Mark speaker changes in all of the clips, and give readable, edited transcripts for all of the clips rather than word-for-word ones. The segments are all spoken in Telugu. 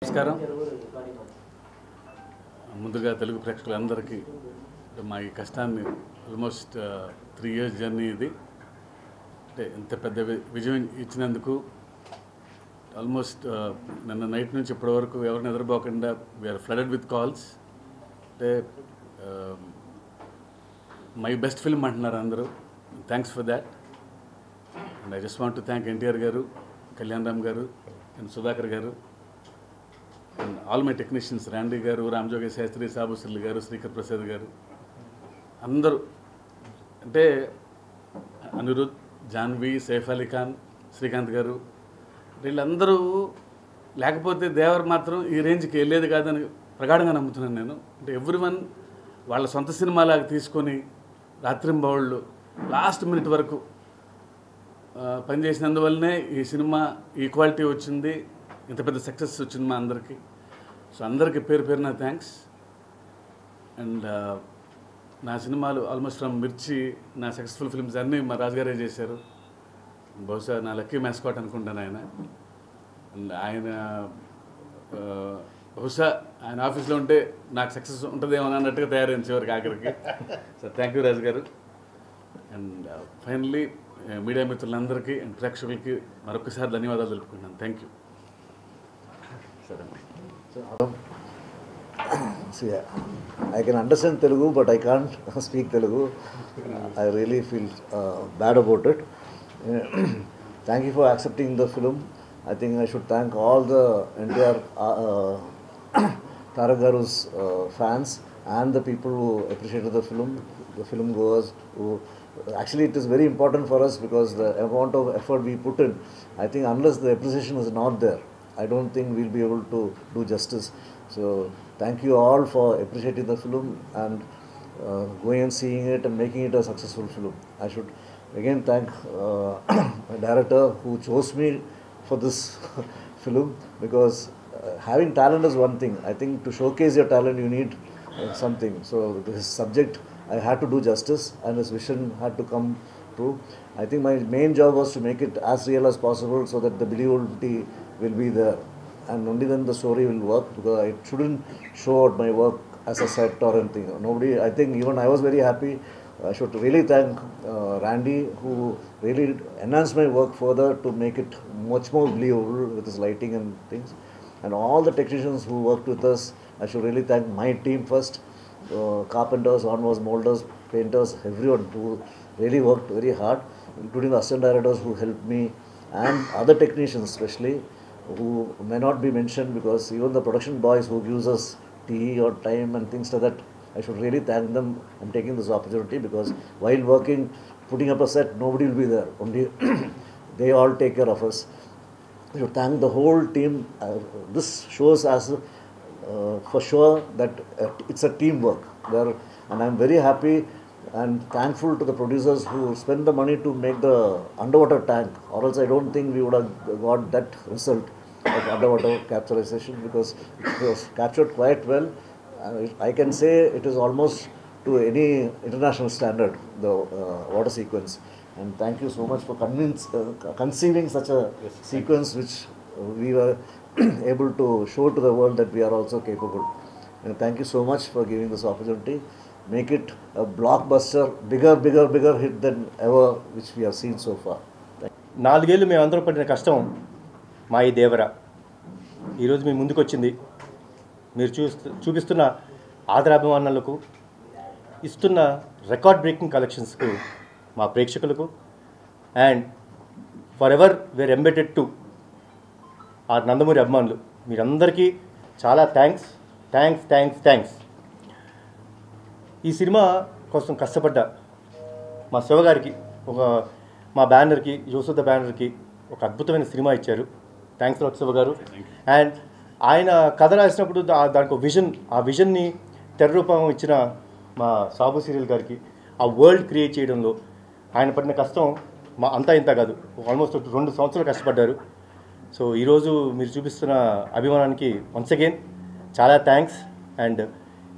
Speaker 1: నమస్కారం. ముందుగా తెలుగు ప్రేక్షకులందరికీ మా ఈ కష్టాన్ని ఆల్మోస్ట్ 3 years జర్నీ ఇది. అంటే ఇంత పెద్ద విజయం ఇచ్చినందుకు ఆల్మోస్ట్ నిన్న నైట్ నుంచి ఇప్పటి వరకు ఎవరిని నిద్రపోకుండా వీఆర్ ఫ్లడెడ్ విత్ కాల్స్. అంటే మై బెస్ట్ ఫిల్మ్ అంటున్నారు అందరూ. Thanks for that. And I just want to thank NTR గారు, కళ్యాణ్ రామ్ గారు అండ్ సుధాకర్ గారు అండ్ ఆల్ మై టెక్నీషియన్స్, రాండీ గారు, రామజోగి శాస్త్రి, సాబుసిల్లి గారు, శ్రీకర్ ప్రసాద్ గారు, అందరూ. అంటే అనిరుద్, జాన్వి, సైఫ్ అలీ ఖాన్, శ్రీకాంత్ గారు, వీళ్ళందరూ లేకపోతే దేవర్ మాత్రం ఈ రేంజ్కి వెళ్ళేది కాదని ప్రగాఢంగా నమ్ముతున్నాను నేను. అంటే ఎవ్రీవన్ వాళ్ళ సొంత సినిమాలాగా తీసుకొని రాత్రింబవళ్ళు లాస్ట్ మినిట్ వరకు పనిచేసినందువల్లనే ఈ సినిమా ఈక్వాలిటీ వచ్చింది, ఇంత పెద్ద సక్సెస్ వచ్చింది మా అందరికీ. సో అందరికీ పేరు పేరున థ్యాంక్స్. అండ్ నా సినిమాలు ఆల్మోస్ట్ ఫ్రమ్ మిర్చి, నా సక్సెస్ఫుల్ ఫిల్మ్స్ అన్నీ మా రాజుగారే చేశారు. బహుశా నా లక్కీ మ్యాస్కాట్ అనుకుంటాను ఆయన. అండ్ ఆయన బహుశా ఆయన ఆఫీస్లో ఉంటే నాకు సక్సెస్ ఉంటుందేమో అన్నట్టుగా తయారైంది చివరికి ఆఖరికి. సో థ్యాంక్ యూ రాజు గారు. అండ్ ఫైనల్లీ మీడియా మిత్రులందరికీ అండ్ ప్రేక్షకులకి మరొకసారి ధన్యవాదాలు తెలుపుకుంటున్నాను. Thank you.
Speaker 2: See, I can understand Telugu, but I can't speak Telugu. I really feel bad about it. Thank you for accepting the film. I think I should thank all the entire Tarak Garu's fans and the people who appreciated the film goers. Actually, it is very important for us because the amount of effort we put in, I think unless the appreciation is not there, I don't think we'll be able to do justice. So thank you all for appreciating the film and going and seeing it and making it a successful film. I should again thank my director who chose me for this film, because having talent is one thing. I think to showcase your talent you need something. So this subject I had to do justice and his vision had to come true. I think my main job was to make it as real as possible so that the believability will be there, and only then the story will work, because I shouldn't show out my work as a set or anything. Nobody, I think even I was very happy. I should really thank Randy, who really enhanced my work further to make it much more believable with his lighting and things. And all the technicians who worked with us, I should really thank my team first. Carpenters, onwards, molders, painters, everyone who really worked very hard, including the assistant directors who helped me, and other technicians especially, who may not be mentioned, because even the production boys who gives us tea or time and things like that, I should really thank them. I'm taking this opportunity because while working, putting up a set, nobody will be there. Only they all take care of us. I should thank the whole team. This shows us for sure that it's a teamwork there, and I'm very happy and thankful to the producers who spent the money to make the underwater tank, or else I don't think we would have got that result of underwater capturization, because it was captured quite well. I can say it is almost to any international standard, the water sequence. And thank you so much for conceiving such a sequence which we were able to show to the world that we are also capable. And thank you so much for giving this opportunity. Make it a blockbuster, bigger hit than ever which we have seen so far.
Speaker 3: 4 ఏళ్ళు మేమందరం పడిన కష్టం మా ఈ దేవరా ఈరోజు మీ ముందుకు వచ్చింది. మీరు చూపిస్తున్న ఆదరాభిమానాలకు, ఇస్తున్న రికార్డ్ బ్రేకింగ్ కలెక్షన్స్కు, మా ప్రేక్షకులకు, and for ever where embedded to ఆ నందమూరి అభిమానులు, మీరందరికీ చాలా థ్యాంక్స్. ఈ సినిమా కోసం కష్టపడ్డ మా శివగారికి, మా బ్యానర్కి, యోసుద బ్యానర్కి ఒక అద్భుతమైన సినిమా ఇచ్చారు. థ్యాంక్స్ లాట్ శివ గారు. అండ్ ఆయన కథ రాసినప్పుడు దానికి ఒక విజన్, ఆ విజన్ని తెర రూపం ఇచ్చిన మా సాబు సీరియల్ గారికి, ఆ వరల్డ్ క్రియేట్ చేయడంలో ఆయన పడిన కష్టం మా అంతా ఇంత కాదు, ఆల్మోస్ట్ 2 సంవత్సరాలు కష్టపడ్డారు. సో ఈరోజు మీరు చూపిస్తున్న అభిమానానికి వన్స్ అగైన్ చాలా థ్యాంక్స్. అండ్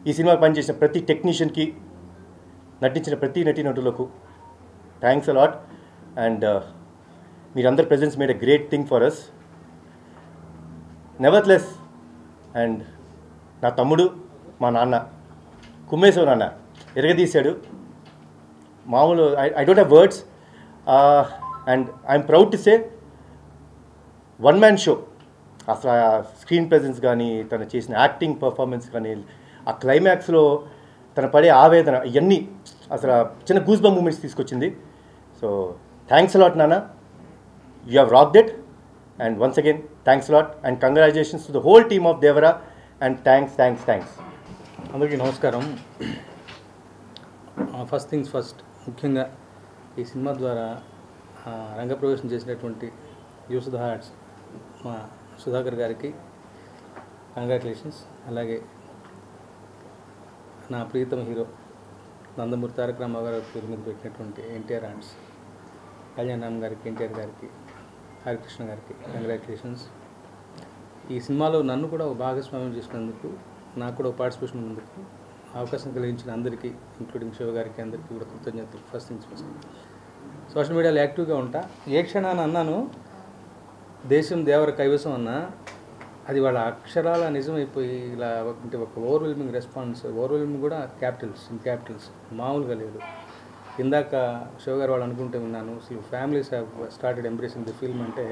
Speaker 3: ఈ సినిమా పనిచేసిన ప్రతి టెక్నీషియన్కి, నటించిన ప్రతి నటీనటులకు థ్యాంక్స్ అలాట్. అండ్ మీరందరి presence made a great thing for us. Nevertheless and నా తమ్ముడు మా నాన్న కుమ్మేశ్వర నాన్న ఎరగదీశాడు. మామూలు I don't have words. And I'm proud to say one man show. అసలు ఆ స్క్రీన్ ప్రెజెన్స్ కానీ, తను చేసిన యాక్టింగ్ పర్ఫార్మెన్స్ కానీ, ఆ క్లైమాక్స్లో తను పడే ఆవేదన, ఇవన్నీ అసలు చిన్న గూస్ బంప్ మూమెంట్స్ తీసుకొచ్చింది. సో థ్యాంక్స్ అలాట్ నాన్న, you have rocked it. And once again thanks a lot and congratulations to the whole team of Devara. And thanks.
Speaker 4: అందరికీ నమస్కారం. ఫస్ట్ థింగ్స్ ఫస్ట్, ముఖ్యంగా ఈ సినిమా ద్వారా రంగప్రవేశం చేసినటువంటి యూస్ ద హార్ట్స్ మా సుధాకర్ గారికి కంగ్రాచులేషన్స్. అలాగే నా ప్రియతమ హీరో నందమూరి తారక రామారావు గారి పేరు మీద పెట్టినటువంటి ఎన్టీఆర్ ఆర్ట్స్ కళ్యాణ్ రామ్ గారికి, ఎన్టీఆర్ గారికి, హరికృష్ణ గారికి కంగ్రాచులేషన్స్. ఈ సినిమాలో నన్ను కూడా ఒక భాగస్వామ్యం చేసినందుకు, నాకు కూడా ఒక పార్టిసిపేషన్ ఉన్నందుకు అవకాశం కలిగించిన అందరికీ, ఇంక్లూడింగ్ శివ గారికి, అందరికీ కూడా కృతజ్ఞతలు. First things first. సోషల్ మీడియాలో యాక్టివ్గా ఉంటా. ఏ క్షణాన్ని అన్నాను దేశం దేవర కైవసం అన్నా, అది వాళ్ళ అక్షరాల నిజమైపోయి ఇలా అంటే ఒక ఓవర్వెల్మింగ్ రెస్పాన్స్. ఓవర్వెల్మింగ్ కూడా క్యాపిటల్స్ మామూలుగా లేదు. ఇందాక శివ గారు వాళ్ళు అనుకుంటే విన్నాను, అసలు families have started embracing the film అంటే,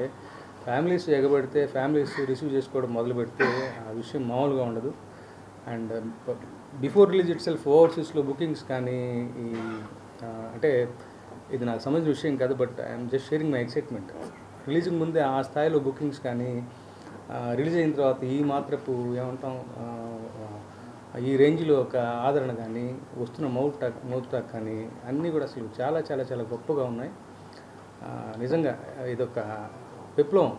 Speaker 4: ఫ్యామిలీస్ ఎగబడితే, ఫ్యామిలీస్ రిసీవ్ చేసుకోవడం మొదలు పెడితే ఆ విషయం మామూలుగా ఉండదు. And before release itself ఓవర్సీస్లో బుకింగ్స్ కానీ, ఈ అంటే ఇది నాకు సంబంధించిన విషయం కాదు, but I'm just sharing my excitement. Releasing ముందే ఆ స్థాయిలో బుకింగ్స్ కానీ, రిలీజ్ అయిన తర్వాత ఈ మాత్రపు ఏమంటాం ఈ రేంజ్లో ఒక ఆదరణ కానీ, వస్తున్న మౌత్ టాక్ కానీ అన్నీ కూడా అసలు చాలా చాలా చాలా గొప్పగా ఉన్నాయి. నిజంగా ఇదొక విప్లవం.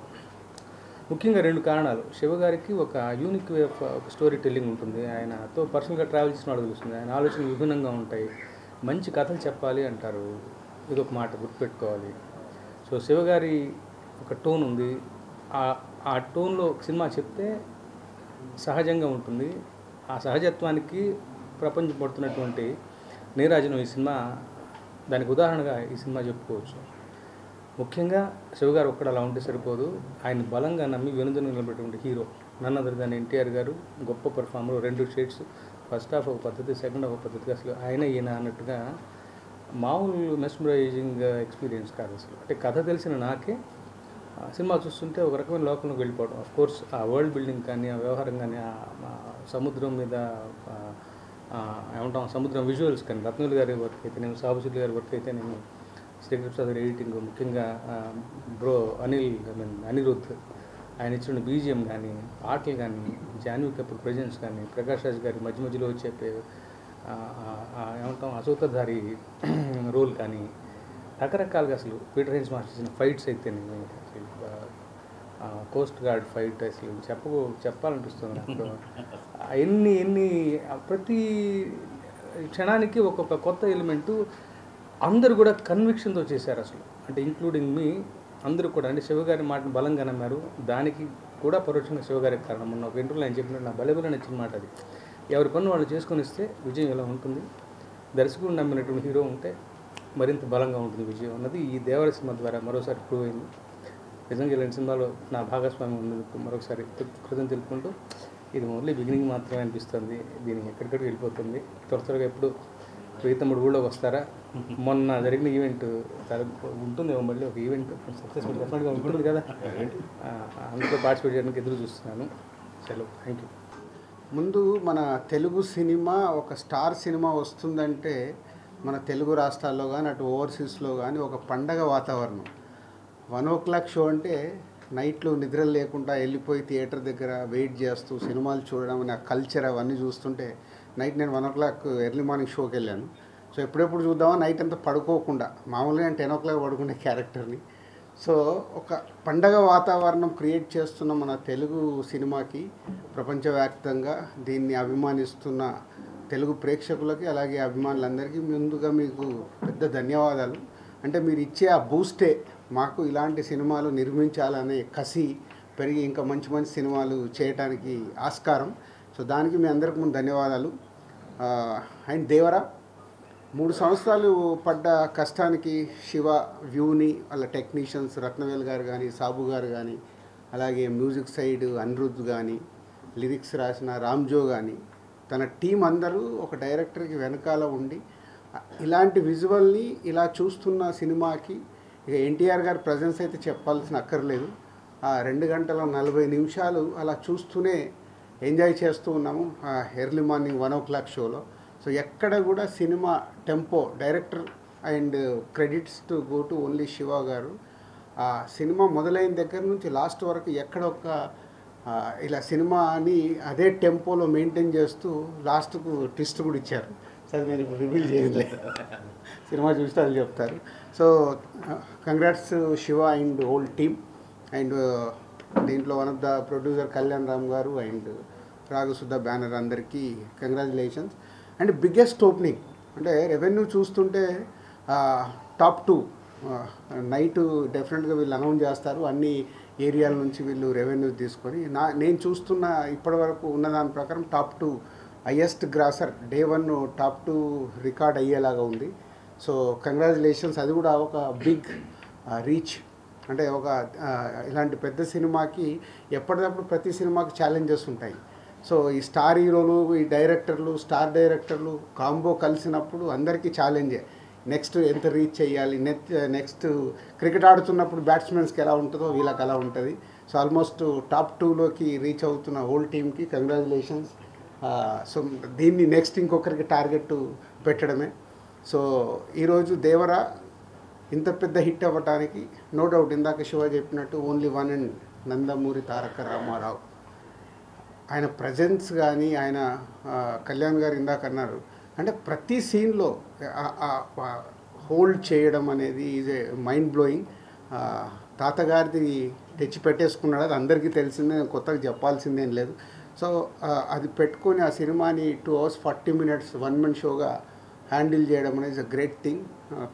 Speaker 4: ముఖ్యంగా 2 కారణాలు. శివ గారికి ఒక యూనిక్ వే ఆఫ్ ఒక స్టోరీ టెల్లింగ్ ఉంటుంది. ఆయనతో పర్సనల్గా ట్రావెల్ చేసిన వాళ్ళు తెలుస్తుంది. ఆయన ఆలోచనలు విభిన్నంగా ఉంటాయి. మంచి కథలు చెప్పాలి అంటారు, ఇదొక మాట గుర్తుపెట్టుకోవాలి. సో శివ గారి ఒక టోన్ ఉంది. ఆ టోన్లో సినిమా చెప్తే సహజంగా ఉంటుంది. ఆ సహజత్వానికి ప్రపంచం పడుతున్నటువంటి నీరాజనం ఈ సినిమా దానికి ఉదాహరణగా ఈ సినిమా చెప్పుకోవచ్చు. ముఖ్యంగా శివగారు ఒక్కడ అలా ఉంటే సరిపోదు. ఆయన బలంగా నమ్మి వెనుదను నిలబెట్టినటువంటి hero none other than NTR garu. గొప్ప పర్ఫార్మర్. 2 షేడ్స్, ఫస్ట్ హాఫ్ ఒక పద్ధతి, సెకండ్ హాఫ్ ఒక పద్ధతి. అసలు ఆయన ఈయన అన్నట్టుగా మామూలు మెస్మరైజింగ్ ఎక్స్పీరియన్స్ కాదు అసలు. అంటే కథ తెలిసిన నాకే సినిమా చూస్తుంటే ఒక రకమైన లోకంలోకి వెళ్ళిపోవడం. ఆఫ్ కోర్స్ ఆ వరల్డ్ బిల్డింగ్ కానీ, ఆ వ్యవహారం కానీ, ఆ సముద్రం మీద ఏమంటాం సముద్రం విజువల్స్ కానీ, రత్నవేలు గారి వర్క్ అయితే నేను, సాబుశెట్టి గారి వర్క్ అయితే నేను, శ్రీకృష్ణ ఎడిటింగ్, ముఖ్యంగా అనిరుద్ధ్ ఆయన ఇచ్చిన బీజిఎం కానీ, పాటలు కానీ, జాన్వీ కపూర్ ప్రజెన్స్ కానీ, ప్రకాష్ రాజ్ గారి మధ్య మధ్యలో చెప్పే ఏమంటాం అసూతధారి రోల్ కానీ, రకరకాలుగా అసలు పీటర్ హెన్స్ మాస్టర్ చేసిన ఫైట్స్ అయితే నేను అసలు కోస్ట్ గార్డ్ ఫైట్ అసలు చెప్పాలనిపిస్తుంది నాకు. ఎన్ని ప్రతి క్షణానికి ఒక్కొక్క కొత్త ఎలిమెంటు అందరూ కూడా కన్విక్షన్తో చేశారు అసలు. అంటే ఇంక్లూడింగ్ మీ అందరూ కూడా. అంటే శివగారి మాటను బలంగా నమ్మారు. దానికి కూడా పరోక్షంగా శివగారికి కారణం. మొన్న ఒక ఇంటర్వ్యూలో ఆయన చెప్పినట్టు నా బలబల నచ్చిన మాట అది. ఎవరి పన్ను వాళ్ళు చేసుకొని ఇస్తే విజయం ఎలా ఉంటుంది, దర్శకుడు నమ్మినటువంటి హీరో ఉంటే మరింత బలంగా ఉంటుంది విజయం అన్నది ఈ దేవర సినిమా ద్వారా మరోసారి ప్రూవ్ అయింది. నిజంగా ఇలాంటి సినిమాలో నా భాగస్వామ్యం ఉన్నందుకు మరొకసారి కృతజ్ఞతలు తెలుపుకుంటూ, ఇది ఓన్లీ బిగినింగ్ మాత్రమే అనిపిస్తుంది. దీనికి ఎక్కడికడికి వెళ్ళిపోతుంది. త్వరగా ఎప్పుడు ప్రీతముడు ఊళ్ళోకి వస్తారా? మొన్న జరిగిన ఈవెంట్ ఉంటుంది మళ్ళీ ఒక ఈవెంట్ సక్సెస్ఫుల్ డెఫినెట్గా ఉంటుంది కదా, అందులో పార్టిసిపేట్ చేయడానికి ఎదురు చూస్తున్నాను. సెలవు. Thank you.
Speaker 5: ముందు మన తెలుగు సినిమా ఒక స్టార్ సినిమా వస్తుందంటే మన తెలుగు రాష్ట్రాల్లో కానీ అటు ఓవర్సీస్లో కానీ ఒక పండగ వాతావరణం. 1 o'clock షో అంటే నైట్లో నిద్రలు లేకుండా వెళ్ళిపోయి థియేటర్ దగ్గర వెయిట్ చేస్తూ సినిమాలు చూడడం అనే కల్చర్ అవన్నీ చూస్తుంటే, నైట్ నేను 1 o'clock ఎర్లీ మార్నింగ్ షోకి వెళ్ళాను. సో ఎప్పుడెప్పుడు చూద్దామా నైట్ అంతా పడుకోకుండా, మామూలుగా నేను 10 o'clock పడుకునే క్యారెక్టర్ని. సో ఒక పండగ వాతావరణం క్రియేట్ చేస్తున్న మన తెలుగు సినిమాకి ప్రపంచవ్యాప్తంగా దీన్ని అభిమానిస్తున్న తెలుగు ప్రేక్షకులకి అలాగే అభిమానులందరికీ ముందుగా మీకు పెద్ద ధన్యవాదాలు. అంటే మీరు ఇచ్చే ఆ బూస్టే మాకు ఇలాంటి సినిమాలు నిర్మించాలనే కసి పెరిగి ఇంకా మంచి మంచి సినిమాలు చేయడానికి ఆస్కారం. సో దానికి మీ అందరికి ముందు ధన్యవాదాలు. అండ్ దేవరా 3 సంవత్సరాలు పడ్డ కష్టానికి శివ వ్యూని, వాళ్ళ టెక్నీషియన్స్ రత్నవేల్ గారు కానీ, సాబు గారు కానీ, అలాగే మ్యూజిక్ సైడ్ అనిరుద్ధ్ కానీ, లిరిక్స్ రాసిన రామ్జో కానీ తన టీం అందరూ ఒక డైరెక్టర్కి వెనకాల ఉండి ఇలాంటి విజువల్ని ఇలా చూస్తున్న సినిమాకి ఇక ఎన్టీఆర్ గారి ప్రజెన్స్ అయితే చెప్పాల్సిన అక్కర్లేదు. ఆ 2 గంటల 40 నిమిషాలు అలా చూస్తూనే ఎంజాయ్ చేస్తూ ఉన్నాము ఆ ఎర్లీ మార్నింగ్ 1 o'clock షోలో. సో ఎక్కడ కూడా cinema tempo director and credits to go to only Shiva గారు. ఆ సినిమా మొదలైన దగ్గర నుంచి లాస్ట్ వరకు ఎక్కడ ఒక ఇలా సినిమాని అదే టెంపోలో మెయింటైన్ చేస్తూ లాస్ట్కు ట్విస్ట్ కూడా ఇచ్చారు. సరే నేను ఇప్పుడు రివీల్ చేయలేదు, సినిమా చూస్తే అది చెప్తారు. So congrats Shiva and whole team. And దీంట్లో one of the producer Kalyan Ram garu and Raghasudha banner అందరికీ కంగ్రాచులేషన్స్. అండ్ బిగ్గెస్ట్ ఓపెనింగ్ అంటే రెవెన్యూ చూస్తుంటే టాప్ 2 నైట్ డెఫినెట్గా వీళ్ళు అనౌన్స్ చేస్తారు. అన్ని ఏరియాల నుంచి వీళ్ళు రెవెన్యూ తీసుకొని నేను చూస్తున్న ఇప్పటివరకు ఉన్నదాని ప్రకారం top 2 highest grosser day 1 top 2 record అయ్యేలాగా ఉంది. So congratulations. అది కూడా ఒక బిగ్ రీచ్. అంటే ఒక ఇలాంటి పెద్ద సినిమాకి ఎప్పటికప్పుడు ప్రతి సినిమాకి ఛాలెంజెస్ ఉంటాయి. సో ఈ స్టార్ హీరోలు, ఈ డైరెక్టర్లు, స్టార్ డైరెక్టర్లు కాంబో కలిసినప్పుడు అందరికీ ఛాలెంజే. నెక్స్ట్ ఎంత రీచ్ చేయాలి, నెక్స్ట్ క్రికెట్ ఆడుతున్నప్పుడు బ్యాట్స్మెన్స్కి ఎలా ఉంటుందో వీళ్ళకి అలా ఉంటుంది. సో ఆల్మోస్ట్ టాప్ 2లోకి రీచ్ అవుతున్న హోల్ టీమ్కి కంగ్రాచులేషన్స్. సో దీన్ని నెక్స్ట్ ఇంకొకరికి టార్గెట్ పెట్టడమే. సో ఈరోజు దేవరా ఇంత పెద్ద హిట్ అవ్వడానికి నో డౌట్ ఇందాక శివ చెప్పినట్టు only one and Nandamuri Taraka Ramarao. ఆయన ప్రజెన్స్ కానీ ఆయన కళ్యాణ్ గారు ఇందాక అన్నారు అంటే ప్రతి సీన్లో హోల్డ్ చేయడం అనేది ఈజ్ ఏ మైండ్ బ్లోయింగ్. తాతగారిది తెచ్చి పెట్టేసుకున్నాడు, అది అందరికీ తెలిసిందే, కొత్తగా చెప్పాల్సిందేం లేదు. సో అది పెట్టుకొని ఆ సినిమాని 2 hours 40 minutes 1 man షోగా హ్యాండిల్ చేయడం అనేది a great thing.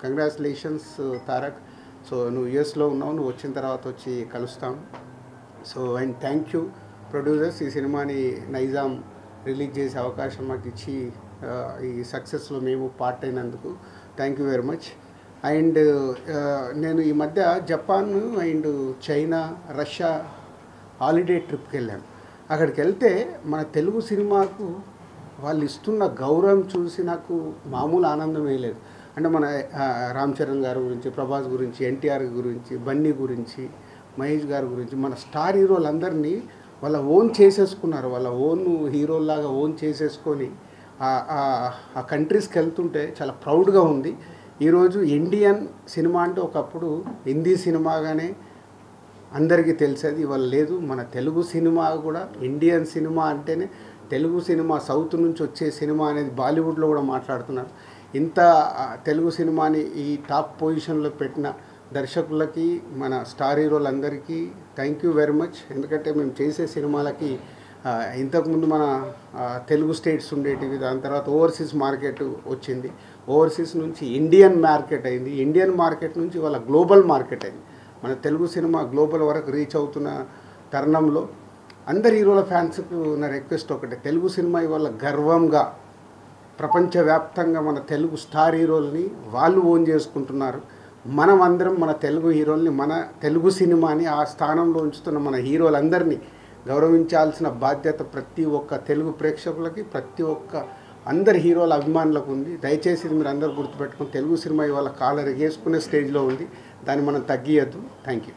Speaker 5: Congratulations Tarak. So నువ్వు యూఎస్లో ఉన్నావు, నువ్వు వచ్చిన తర్వాత వచ్చి కలుస్తాం. So and thank you producers, ఈ సినిమాని నైజాం రిలీజ్ చేసే అవకాశం మాకు ఇచ్చి ఈ సక్సెస్లో మేము పార్ట్ అయినందుకు thank you very much. And నేను ఈ మధ్య Japan and China, Russia holiday ట్రిప్కి వెళ్ళాను. అక్కడికి వెళ్తే మన తెలుగు సినిమాకు వాళ్ళు ఇస్తున్న గౌరవం చూసి నాకు మామూలు ఆనందం వేయలేదు. అంటే మన రామ్ చరణ్ గారి గురించి, ప్రభాస్ గురించి, ఎన్టీఆర్ గురించి, బన్నీ గురించి, మహేష్ గారి గురించి, మన స్టార్ హీరోలందరినీ వాళ్ళ ఓన్ చేసేసుకున్నారు. వాళ్ళ ఓన్ హీరోల్లాగా ఓన్ చేసేసుకొని ఆ కంట్రీస్కి వెళ్తుంటే చాలా ప్రౌడ్గా ఉంది. ఈరోజు ఇండియన్ సినిమా అంటే ఒకప్పుడు హిందీ సినిమాగానే అందరికీ తెలిసేది, ఇవాళ లేదు. మన తెలుగు సినిమా కూడా ఇండియన్ సినిమా అంటేనే తెలుగు సినిమా, సౌత్ నుంచి వచ్చే సినిమా అనేది బాలీవుడ్లో కూడా మాట్లాడుతున్నారు. ఇంత తెలుగు సినిమాని ఈ టాప్ పొజిషన్లో పెట్టిన దర్శకులకి, మన స్టార్ హీరోలందరికీ థ్యాంక్ యూ వెరీ మచ్. ఎందుకంటే మేము చేసే సినిమాలకి ఇంతకుముందు మన తెలుగు స్టేట్స్ ఉండేటివి, దాని తర్వాత ఓవర్సీస్ మార్కెట్ వచ్చింది, ఓవర్సీస్ నుంచి ఇండియన్ మార్కెట్ అయింది, ఇండియన్ మార్కెట్ నుంచి వాళ్ళ గ్లోబల్ మార్కెట్ అయింది. మన తెలుగు సినిమా గ్లోబల్ వరకు రీచ్ అవుతున్న తరుణంలో అందరి హీరోల ఫ్యాన్స్కు నా రిక్వెస్ట్ ఒకటే, తెలుగు సినిమా ఇవాళ గర్వంగా ప్రపంచవ్యాప్తంగా మన తెలుగు స్టార్ హీరోల్ని వాళ్ళు ఓన్ చేసుకుంటున్నారు. మనం అందరం మన తెలుగు హీరోల్ని, మన తెలుగు సినిమాని ఆ స్థానంలో ఉంచుతున్న మన హీరోలందరినీ గౌరవించాల్సిన బాధ్యత ప్రతి ఒక్క తెలుగు ప్రేక్షకులకి, ప్రతి ఒక్క అందరి హీరోల అభిమానులకు ఉంది. దయచేసి మీరు అందరూ గుర్తుపెట్టుకుని, తెలుగు సినిమా ఇవాళ కాలర్ ఎగేసుకునే స్టేజ్లో ఉంది, దాన్ని మనం తగ్గియద్దు. Thank you.